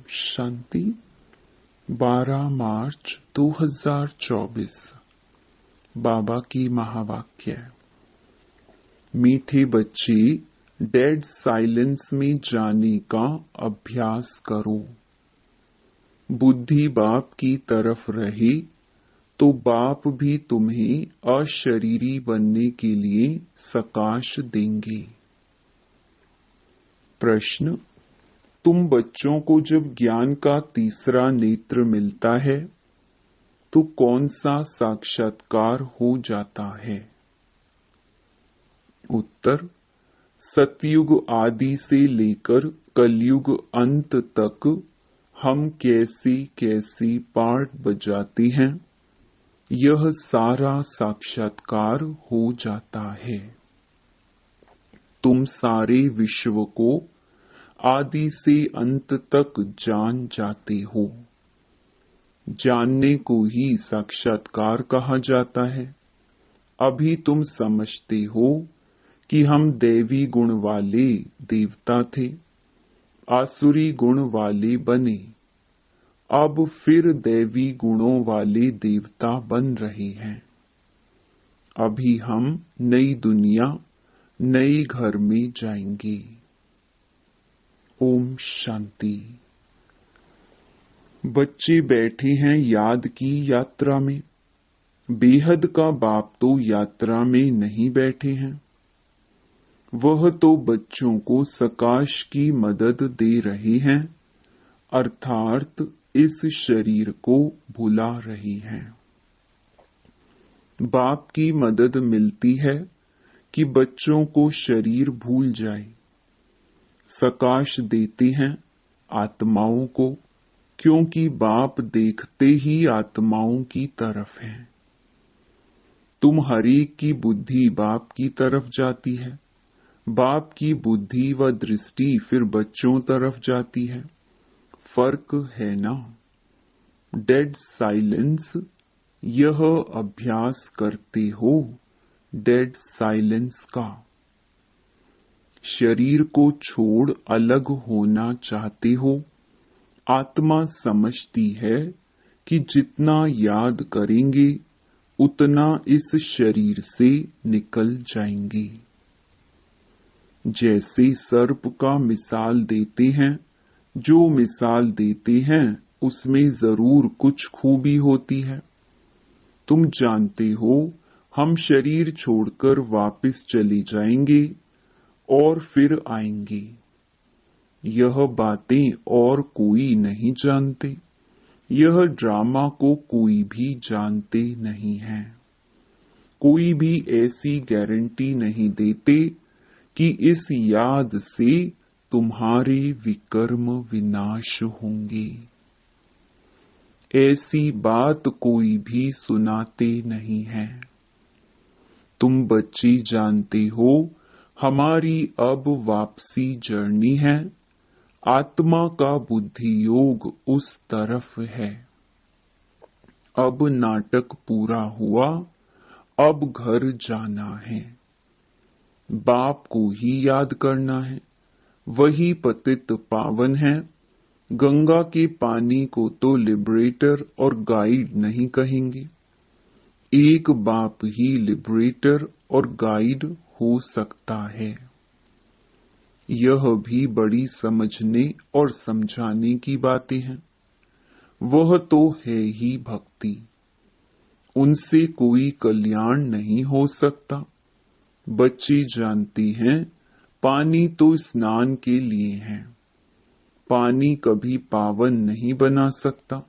शांति 12 मार्च 2024। बाबा की महावाक्य। मीठे बच्चे, डेड साइलेंस में जाने का अभ्यास करो। बुद्धि बाप की तरफ रहे तो बाप भी तुम्हें अशरीरी बनने के लिए सकाश देंगे। प्रश्न: तुम बच्चों को जब ज्ञान का तीसरा नेत्र मिलता है तो कौन सा साक्षात्कार हो जाता है? उत्तर: सतयुग आदि से लेकर कलयुग अंत तक हम कैसे कैसे पाठ बजाते हैं, यह सारा साक्षात्कार हो जाता है। तुम सारे विश्व को आदि से अंत तक जान जाते हो। जानने को ही साक्षात्कार कहा जाता है। अभी तुम समझते हो कि हम दैवी गुण वाले देवता थे, आसुरी गुण वाले बने, अब फिर दैवी गुणों वाले देवता बन रहे हैं। अभी हम नई दुनिया, नए घर में जाएंगे। ओम शांति। बच्चे बैठे हैं याद की यात्रा में। बेहद का बाप तो यात्रा में नहीं बैठे हैं, वह तो बच्चों को सकाश की मदद दे रहे हैं, अर्थात इस शरीर को भुला रहे हैं। बाप की मदद मिलती है कि बच्चों को शरीर भूल जाए। सकाश देते हैं आत्माओं को, क्योंकि बाप देखते ही आत्माओं की तरफ हैं। तुम हरेक की बुद्धि बाप की तरफ जाती है, बाप की बुद्धि व दृष्टि फिर बच्चों तरफ जाती है। फर्क है ना? डेड साइलेंस, यह अभ्यास करते हो डेड साइलेंस का। शरीर को छोड़ अलग होना चाहते हो। आत्मा समझती है कि जितना याद करेंगे उतना इस शरीर से निकल जाएंगे। जैसे सर्प का मिसाल देते हैं, जो मिसाल देते हैं उसमें जरूर कुछ खूबी होती है। तुम जानते हो हम शरीर छोड़कर वापस चले जाएंगे और फिर आएंगे। यह बातें और कोई नहीं जानते, यह ड्रामा को कोई भी जानते नहीं है। कोई भी ऐसी गारंटी नहीं देते कि इस याद से तुम्हारे विकर्म विनाश होंगे। ऐसी बात कोई भी सुनाते नहीं है। तुम बच्चे जानते हो हमारी अब वापसी जर्नी है। आत्मा का बुद्धि योग उस तरफ है। अब नाटक पूरा हुआ, अब घर जाना है। बाप को ही याद करना है, वही पतित पावन है। गंगा के पानी को तो लिबरेटर और गाइड नहीं कहेंगे। एक बाप ही लिबरेटर और गाइड हो सकता है। यह भी बड़ी समझने और समझाने की बातें हैं। वह तो है ही भक्ति, उनसे कोई कल्याण नहीं हो सकता। बच्चे जानती हैं पानी तो स्नान के लिए है, पानी कभी पावन नहीं बना सकता।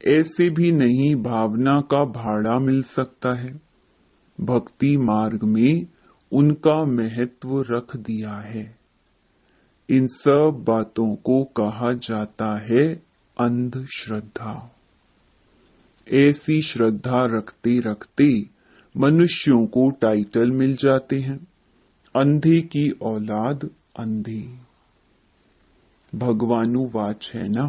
ऐसे भी नहीं भावना का भाड़ा मिल सकता है। भक्ति मार्ग में उनका महत्व रख दिया है। इन सब बातों को कहा जाता है अंधश्रद्धा। ऐसी श्रद्धा रखते रखते मनुष्यों को टाइटल मिल जाते हैं, अंधे की औलाद अंधे। भगवानुवाच है ना,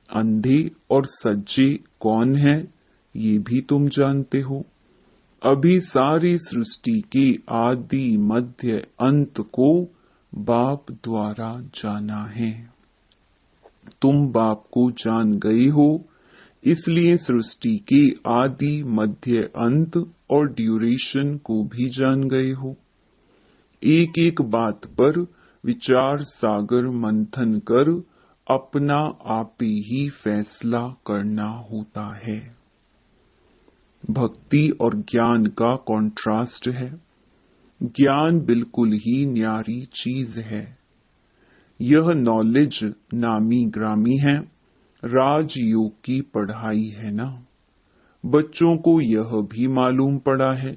अंधे और सज्जे कौन है ये भी तुम जानते हो। अभी सारी सृष्टि के आदि मध्य अंत को बाप द्वारा जाना है। तुम बाप को जान गए हो, इसलिए सृष्टि के आदि मध्य अंत और ड्यूरेशन को भी जान गए हो। एक एक बात पर विचार सागर मंथन कर अपना आप ही फैसला करना होता है। भक्ति और ज्ञान का कॉन्ट्रास्ट है। ज्ञान बिल्कुल ही न्यारी चीज है। यह नॉलेज नामी ग्रामी है, राजयोग की पढ़ाई है ना। बच्चों को यह भी मालूम पड़ा है,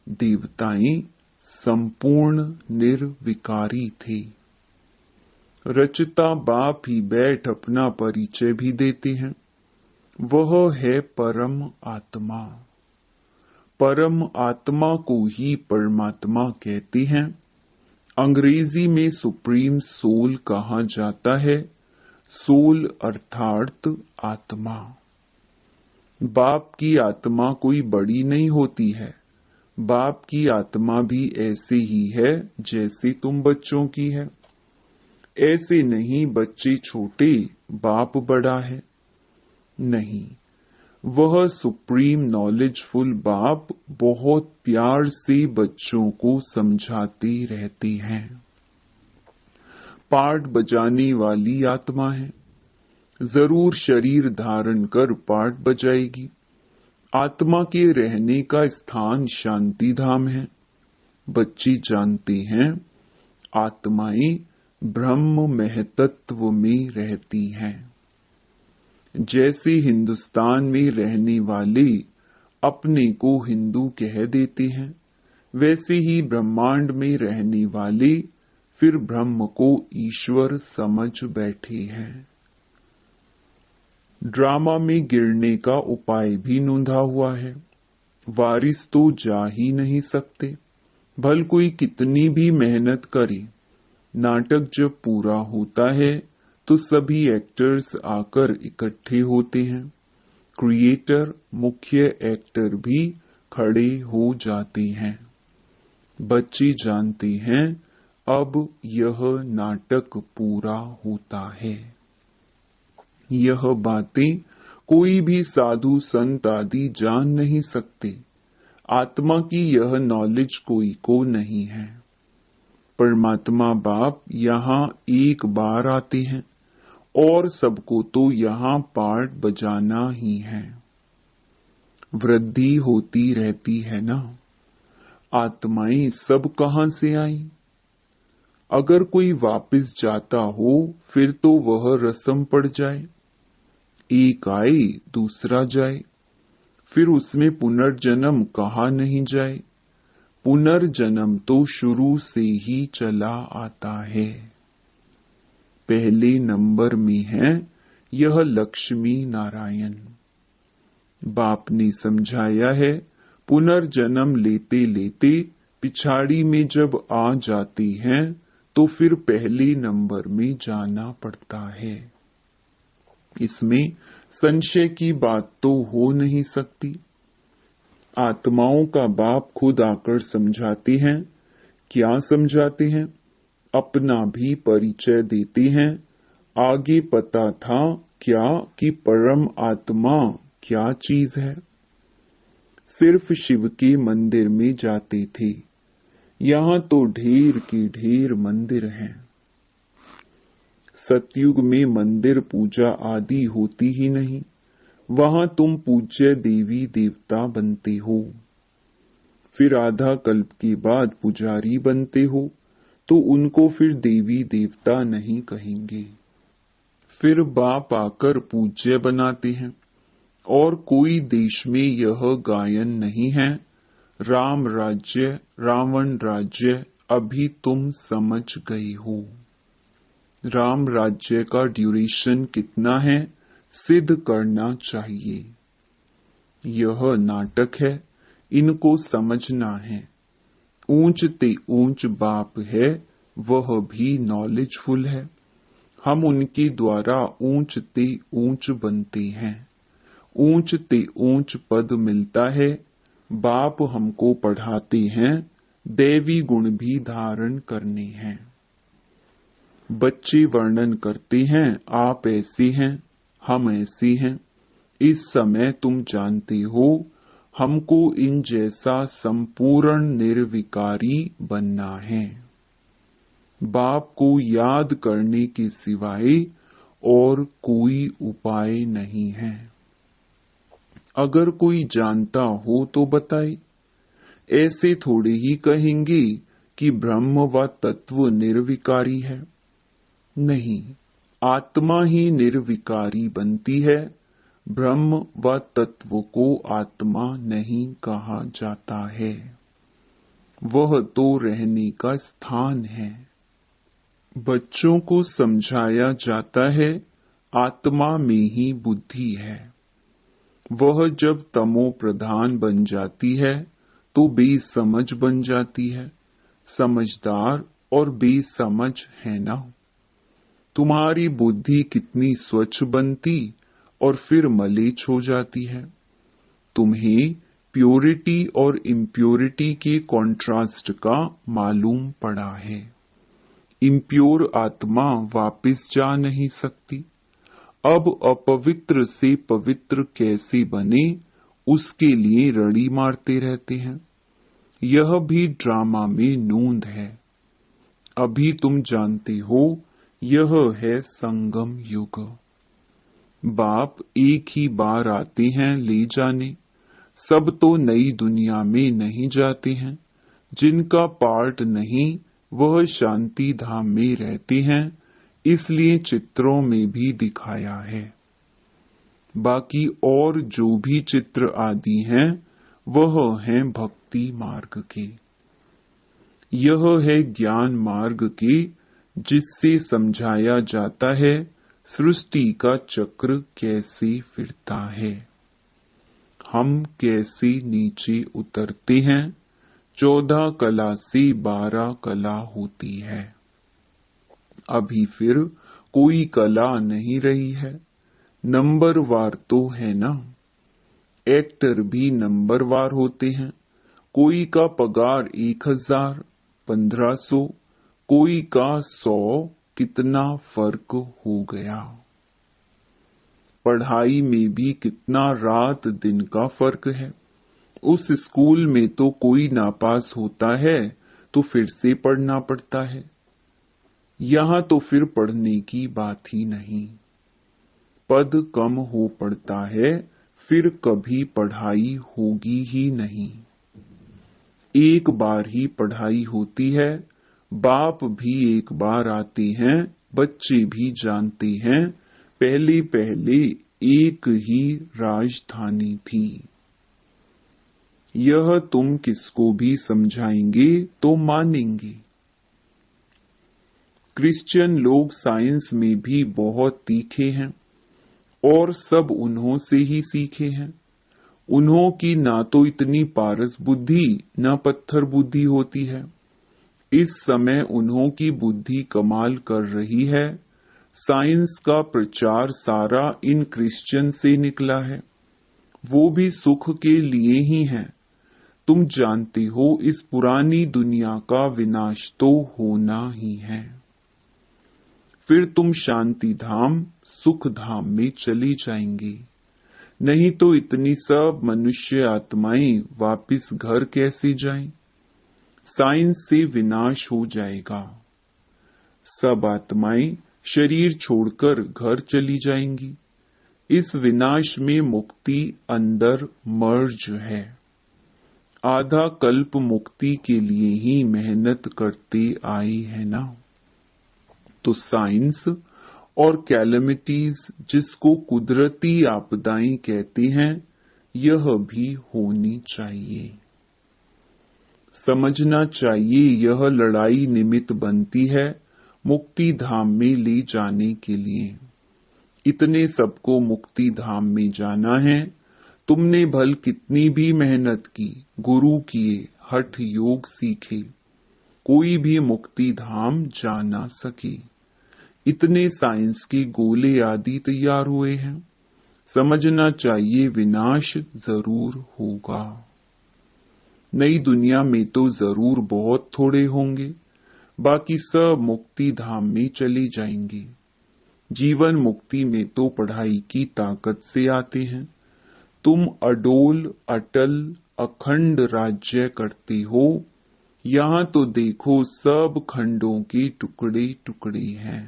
देवताएं संपूर्ण निर्विकारी थे। रचता बाप ही बैठ अपना परिचय भी देते हैं, वह है परम आत्मा। परम आत्मा को ही परमात्मा कहते हैं। अंग्रेजी में सुप्रीम सोल कहा जाता है, सोल अर्थात आत्मा। बाप की आत्मा कोई बड़ी नहीं होती है, बाप की आत्मा भी ऐसे ही है जैसे तुम बच्चों की है। ऐसे नहीं बच्चे छोटे, बाप बड़ा है, नहीं। वह सुप्रीम नॉलेजफुल बाप बहुत प्यार से बच्चों को समझाते रहते हैं। पार्ट बजाने वाली आत्मा है, जरूर शरीर धारण कर पार्ट बजाएगी। आत्मा के रहने का स्थान शांति धाम है। बच्चे जानते हैं आत्माएं ब्रह्म महतत्व में रहती हैं। जैसे हिंदुस्तान में रहने वाले अपने को हिंदू कह देते हैं, वैसे ही ब्रह्मांड में रहने वाले फिर ब्रह्म को ईश्वर समझ बैठे हैं। ड्रामा में गिरने का उपाय भी नोंधा हुआ है। वारिस तो जा ही नहीं सकते, भल कोई कितनी भी मेहनत करे। नाटक जब पूरा होता है तो सभी एक्टर्स आकर इकट्ठे होते हैं। क्रिएटर, मुख्य एक्टर भी खड़े हो जाते हैं। बच्चे जानते हैं अब यह नाटक पूरा होता है। यह बातें कोई भी साधु संत आदि जान नहीं सकते। आत्मा की यह नॉलेज कोई को नहीं है। परमात्मा बाप यहाँ एक बार आते हैं और सबको तो यहाँ पार्ट बजाना ही है। वृद्धि होती रहती है ना। आत्माएं सब कहां से आई? अगर कोई वापस जाता हो फिर तो वह रस्म पड़ जाए। एक आए दूसरा जाए, फिर उसमें पुनर्जन्म कहा नहीं जाए। पुनर्जन्म तो शुरू से ही चला आता है। पहले नंबर में है यह लक्ष्मी नारायण। बाप ने समझाया है, पुनर्जन्म लेते लेते पिछाड़ी में जब आ जाती हैं तो फिर पहले नंबर में जाना पड़ता है। इसमें संशय की बात तो हो नहीं सकती। आत्माओं का बाप खुद आकर समझाते हैं। क्या समझाते हैं? अपना भी परिचय देते हैं। आगे पता था क्या कि परम आत्मा क्या चीज है। सिर्फ शिव के मंदिर में जाते थे, यहाँ तो ढेर के ढेर मंदिर हैं। सतयुग में मंदिर पूजा आदि होती ही नहीं, वहां तुम पूज्य देवी देवता बनते हो। फिर आधा कल्प के बाद पुजारी बनते हो तो उनको फिर देवी देवता नहीं कहेंगे। फिर बाप आकर पूज्य बनाते हैं। और कोई देश में यह गायन नहीं है, राम राज्य रावण राज्य अभी तुम समझ गए हो। राम राज्य का ड्यूरेशन कितना है सिद्ध करना चाहिए। यह नाटक है, इनको समझना है। ऊंच ते ऊंच बाप है, वह भी नॉलेजफुल है। हम उनके द्वारा ऊंच ते ऊंच बनते हैं। ऊंच ते ऊंच पद मिलता है। बाप हमको पढ़ाते हैं दैवी गुण भी धारण करने हैं। बच्चे वर्णन करते हैं, आप ऐसे हैं, हम ऐसे हैं। इस समय तुम जानते हो हमको इन जैसा संपूर्ण निर्विकारी बनना है। बाप को याद करने के सिवाय और कोई उपाय नहीं है। अगर कोई जानता हो तो बताए। ऐसे थोड़े ही कहेंगे कि ब्रह्म व तत्व निर्विकारी है। नहीं, आत्मा ही निर्विकारी बनती है। ब्रह्म व तत्व को आत्मा नहीं कहा जाता है, वह तो रहने का स्थान है। बच्चों को समझाया जाता है आत्मा में ही बुद्धि है। वह जब तमो प्रधान बन जाती है तो बेसमझ बन जाती है। समझदार और बेसमझ है ना। तुम्हारी बुद्धि कितनी स्वच्छ बनती और फिर मलेच्छ हो जाती है। तुम्हें प्योरिटी और इम्प्योरिटी के कॉन्ट्रास्ट का मालूम पड़ा है। इम्प्योर आत्मा वापस जा नहीं सकती। अब अपवित्र से पवित्र कैसे बने, उसके लिए रड़ी मारते रहते हैं। यह भी ड्रामा में नूंद है। अभी तुम जानते हो यह है संगम युग। बाप एक ही बार आते हैं ले जाने। सब तो नई दुनिया में नहीं जाते हैं। जिनका पार्ट नहीं वह शांति धाम में रहते हैं, इसलिए चित्रों में भी दिखाया है। बाकी और जो भी चित्र आदि हैं वह हैं भक्ति मार्ग के। यह है ज्ञान मार्ग के, जिससे समझाया जाता है सृष्टि का चक्र कैसे फिरता है, हम कैसे नीचे उतरते हैं। 14 कला से 12 कला होती है। अभी फिर कोई कला नहीं रही है। नंबरवार तो है ना। एक्टर भी नंबरवार होते हैं। कोई का पगार 1000, 1500, कोई का 100। कितना फर्क हो गया। पढ़ाई में भी कितना रात दिन का फर्क है। उस स्कूल में तो कोई नापास होता है तो फिर से पढ़ना पड़ता है। यहाँ तो फिर पढ़ने की बात ही नहीं। पद कम हो पड़ता है, फिर कभी पढ़ाई होगी ही नहीं। एक बार ही पढ़ाई होती है। बाप भी एक बार आते हैं, बच्चे भी जानते हैं पहले पहले एक ही राजधानी थी। यह तुम किसको भी समझाएंगे तो मानेंगे। क्रिश्चियन लोग साइंस में भी बहुत तीखे हैं और सब उन्हों से ही सीखे हैं। उन्हों की ना तो इतनी पारस बुद्धि न पत्थर बुद्धि होती है। इस समय उन्हों की बुद्धि कमाल कर रही है। साइंस का प्रचार सारा इन क्रिश्चियन से निकला है। वो भी सुख के लिए ही है। तुम जानते हो इस पुरानी दुनिया का विनाश तो होना ही है। फिर तुम शांति धाम सुख धाम में चली जाएंगी। नहीं तो इतनी सब मनुष्य आत्माएं वापिस घर कैसे जाएं? साइंस से विनाश हो जाएगा। सब आत्माएं शरीर छोड़कर घर चली जाएंगी। इस विनाश में मुक्ति अंदर मर्ज है। आधा कल्प मुक्ति के लिए ही मेहनत करते आई है ना। तो साइंस और कैलेमिटीज, जिसको कुदरती आपदाएं कहते हैं, यह भी होनी चाहिए। समझना चाहिए यह लड़ाई निमित्त बनती है मुक्ति धाम में ले जाने के लिए। इतने सबको मुक्ति धाम में जाना है। तुमने भल कितनी भी मेहनत की, गुरु किए, हठ योग सीखे, कोई भी मुक्ति धाम जा ना सके। इतने साइंस के गोले आदि तैयार हुए हैं। समझना चाहिए विनाश जरूर होगा। नई दुनिया में तो जरूर बहुत थोड़े होंगे, बाकी सब मुक्ति धाम में चले जाएंगे। जीवन मुक्ति में तो पढ़ाई की ताकत से आते हैं। तुम अडोल अटल अखंड राज्य करते हो। यहाँ तो देखो सब खंडों के टुकड़े टुकड़े हैं।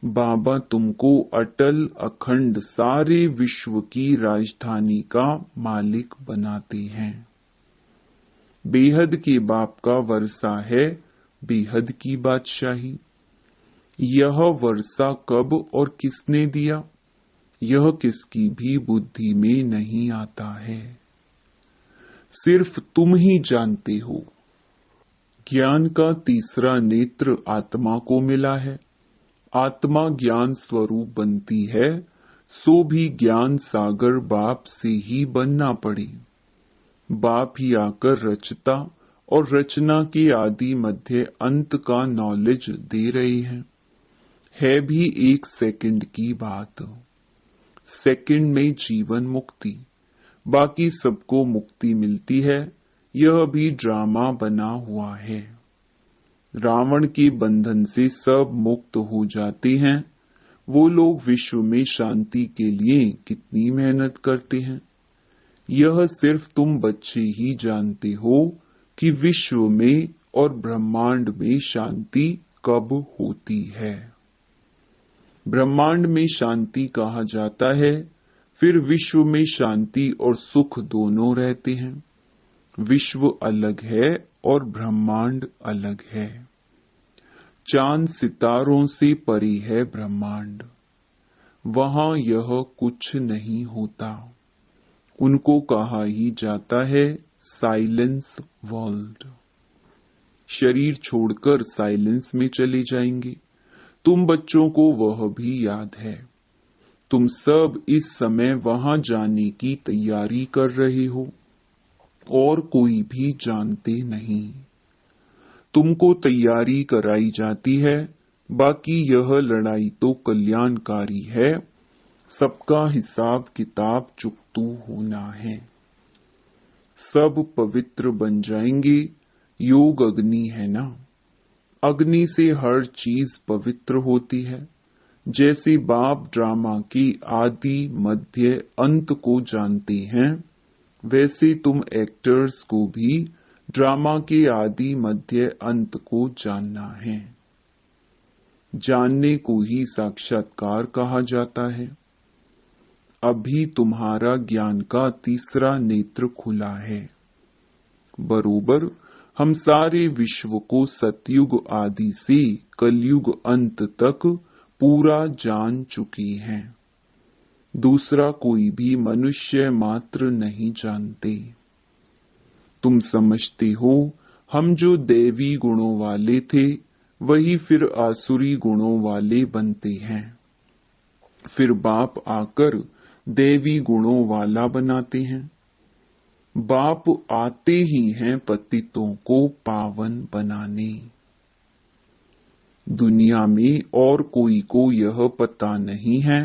बाबा तुमको अटल अखंड सारे विश्व की राजधानी का मालिक बनाते हैं। बेहद के बाप का वर्षा है बेहद की बादशाही। यह वर्षा कब और किसने दिया, यह किसकी भी बुद्धि में नहीं आता है। सिर्फ तुम ही जानते हो। ज्ञान का तीसरा नेत्र आत्मा को मिला है। आत्मा ज्ञान स्वरूप बनती है, सो भी ज्ञान सागर बाप से ही बनना पड़े। बाप ही आकर रचता और रचना के आदि मध्य अंत का नॉलेज दे रहे हैं। है भी 1 सेकंड की बात। सेकंड में जीवन मुक्ति, बाकी सबको मुक्ति मिलती है। यह भी ड्रामा बना हुआ है। रावण के बंधन से सब मुक्त हो जाते हैं। वो लोग विश्व में शांति के लिए कितनी मेहनत करते हैं। यह सिर्फ तुम बच्चे ही जानते हो कि विश्व में और ब्रह्मांड में शांति कब होती है। ब्रह्मांड में शांति कहा जाता है, फिर विश्व में शांति और सुख दोनों रहते हैं। विश्व अलग है और ब्रह्मांड अलग है। चांद सितारों से परे है ब्रह्मांड। वहां यह कुछ नहीं होता। उनको कहा ही जाता है साइलेंस वर्ल्ड। शरीर छोड़कर साइलेंस में चले जाएंगे। तुम बच्चों को वह भी याद है। तुम सब इस समय वहां जाने की तैयारी कर रहे हो और कोई भी जानते नहीं। तुमको तैयारी कराई जाती है, बाकी यह लड़ाई तो कल्याणकारी है। सबका हिसाब किताब चुकतू होना है। सब पवित्र बन जाएंगे। योग अग्नि है ना, अग्नि से हर चीज पवित्र होती है। जैसे बाप ड्रामा की आदि मध्य अंत को जानते हैं, वैसे तुम एक्टर्स को भी ड्रामा के आदि मध्य अंत को जानना है। जानने को ही साक्षात्कार कहा जाता है। अभी तुम्हारा ज्ञान का तीसरा नेत्र खुला है। बरोबर हम सारे विश्व को सतयुग आदि से कलयुग अंत तक पूरा जान चुके हैं। दूसरा कोई भी मनुष्य मात्र नहीं जानते। तुम समझते हो हम जो दैवी गुणों वाले थे वही फिर आसुरी गुणों वाले बनते हैं। फिर बाप आकर दैवी गुणों वाला बनाते हैं। बाप आते ही हैं पतितों को पावन बनाने। दुनिया में और कोई को यह पता नहीं है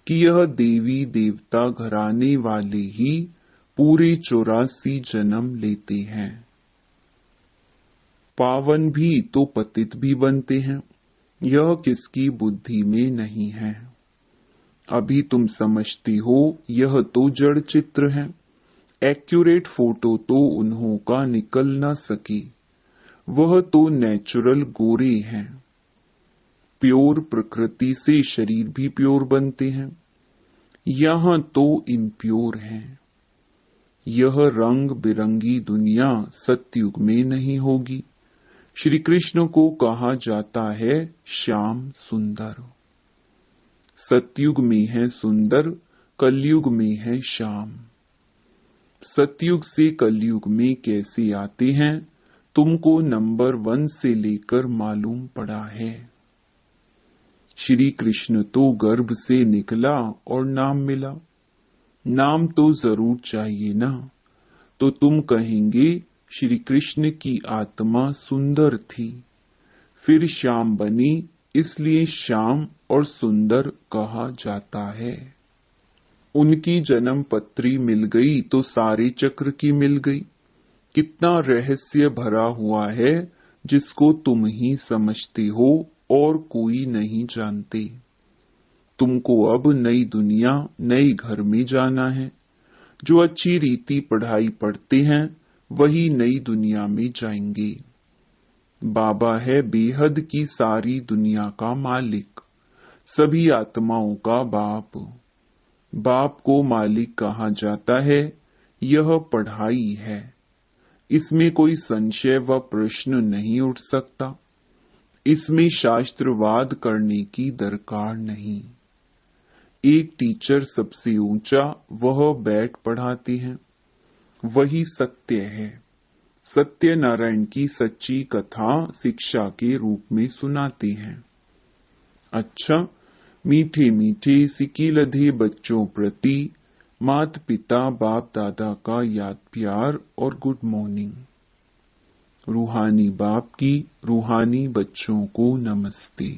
कि यह देवी देवता घराने वाले ही पूरे 84 जन्म लेते हैं। पावन भी तो पतित भी बनते हैं। यह किसकी बुद्धि में नहीं है। अभी तुम समझते हो यह तो जड़ चित्र है। एक्यूरेट फोटो तो उन्हों का निकल ना सके। वह तो नेचुरल गोरे हैं। प्योर प्रकृति से शरीर भी प्योर बनते हैं। यहां तो इम्प्योर हैं। यह रंग बिरंगी दुनिया सतयुग में नहीं होगी। श्री कृष्ण को कहा जाता है श्याम सुंदर। सतयुग में है सुंदर, कलयुग में है श्याम। सतयुग से कलयुग में कैसे आते हैं तुमको नंबर 1 से लेकर मालूम पड़ा है। श्री कृष्ण तो गर्भ से निकला और नाम मिला। नाम तो जरूर चाहिए ना, तो तुम कहेंगे श्री कृष्ण की आत्मा सुंदर थी, फिर श्याम बनी, इसलिए श्याम और सुंदर कहा जाता है। उनकी जन्म पत्री मिल गई तो सारे चक्र की मिल गई। कितना रहस्य भरा हुआ है जिसको तुम ही समझते हो और कोई नहीं जानते। तुमको अब नई दुनिया, नए घर में जाना है। जो अच्छी रीति पढ़ाई पढ़ते हैं वही नई दुनिया में जाएंगे। बाबा है बेहद की सारी दुनिया का मालिक, सभी आत्माओं का बाप। बाप को मालिक कहा जाता है, यह पढ़ाई है। इसमें कोई संशय व प्रश्न नहीं उठ सकता। इसमें शास्त्रवाद करने की दरकार नहीं। एक टीचर सबसे ऊंचा, वह बैठ पढ़ाते हैं, वही सत्य है। सत्यनारायण की सच्ची कथा शिक्षा के रूप में सुनाते हैं। अच्छा, मीठे मीठे सिकीलधे बच्चों प्रति माता पिता बाप दादा का याद प्यार और गुड मॉर्निंग। रूहानी बाप की रूहानी बच्चों को नमस्ते।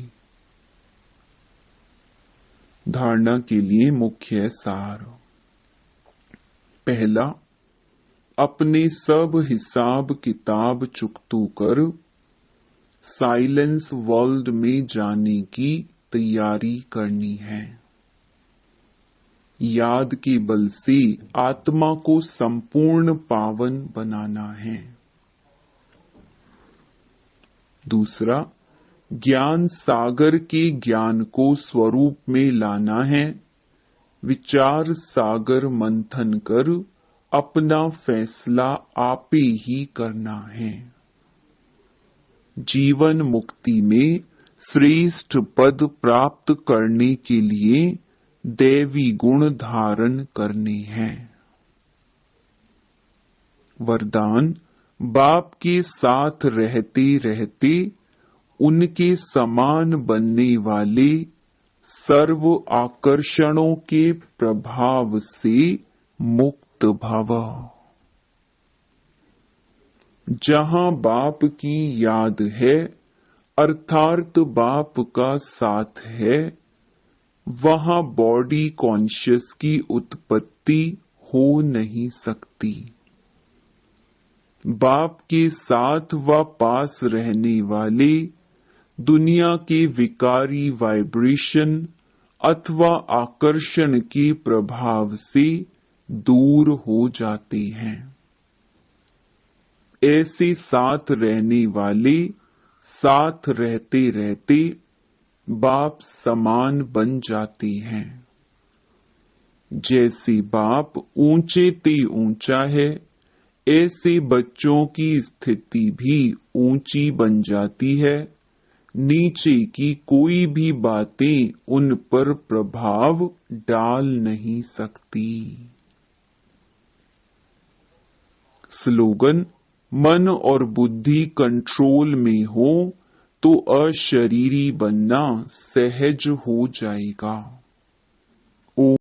धारणा के लिए मुख्य सार। पहला, अपने सब हिसाब किताब चुकतू कर साइलेंस वर्ल्ड में जाने की तैयारी करनी है। याद के बल से आत्मा को संपूर्ण पावन बनाना है। दूसरा, ज्ञान सागर के ज्ञान को स्वरूप में लाना है। विचार सागर मंथन कर अपना फैसला आपे ही करना है। जीवन मुक्ति में श्रेष्ठ पद प्राप्त करने के लिए दैवी गुण धारण करने हैं। वरदान, बाप के साथ रहते रहते उनके समान बनने वाले सर्व आकर्षणों के प्रभाव से मुक्त भव। जहां बाप की याद है अर्थात बाप का साथ है, वहां बॉडी कॉन्शियस की उत्पत्ति हो नहीं सकती। बाप के साथ व पास रहने वाले दुनिया के विकारी वाइब्रेशन अथवा आकर्षण के प्रभाव से दूर हो जाते हैं। ऐसे साथ रहने वाले साथ रहते रहते बाप समान बन जाते हैं। जैसे बाप ऊंचे ते ऊंचा है, ऐसे बच्चों की स्थिति भी ऊंची बन जाती है। नीचे की कोई भी बातें उन पर प्रभाव डाल नहीं सकती। स्लोगन, मन और बुद्धि कंट्रोल में हो तो अशरीरी बनना सहज हो जाएगा।